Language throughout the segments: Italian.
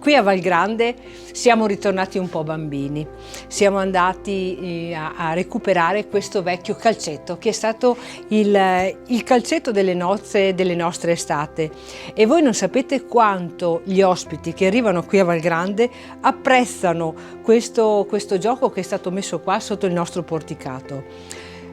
Qui a Val Grande siamo ritornati un po' bambini, siamo andati a recuperare questo vecchio calcetto che è stato il calcetto delle nozze delle nostre estate, e voi non sapete quanto gli ospiti che arrivano qui a Val Grande apprezzano questo gioco che è stato messo qua sotto il nostro porticato.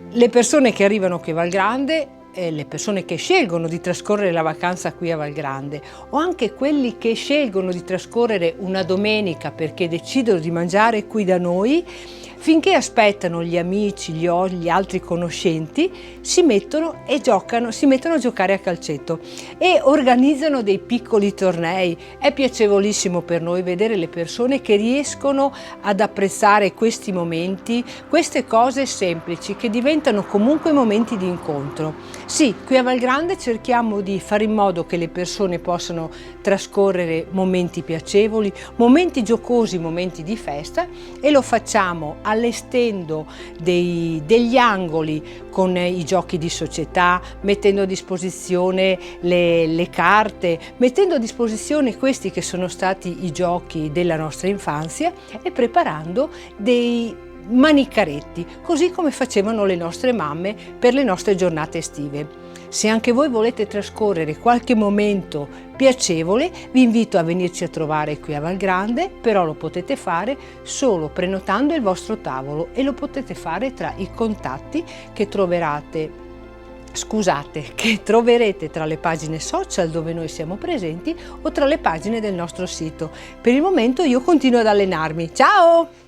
Le persone che arrivano qui a Val Grande, le persone che scelgono di trascorrere la vacanza qui a Val Grande, o anche quelli che scelgono di trascorrere una domenica perché decidono di mangiare qui da noi, finché aspettano gli amici, gli altri conoscenti, si mettono a giocare a calcetto e organizzano dei piccoli tornei. È piacevolissimo per noi vedere le persone che riescono ad apprezzare questi momenti, queste cose semplici che diventano comunque momenti di incontro. Sì, qui a Val Grande cerchiamo di fare in modo che le persone possano trascorrere momenti piacevoli, momenti giocosi, momenti di festa, e lo facciamo allestendo degli angoli con i giochi di società, mettendo a disposizione le carte, mettendo a disposizione questi che sono stati i giochi della nostra infanzia, e preparando dei manicaretti, così come facevano le nostre mamme per le nostre giornate estive. Se anche voi volete trascorrere qualche momento piacevole, vi invito a venirci a trovare qui a Val Grande, però lo potete fare solo prenotando il vostro tavolo, e lo potete fare tra i contatti che troverete tra le pagine social dove noi siamo presenti, o tra le pagine del nostro sito. Per il momento io continuo ad allenarmi. Ciao!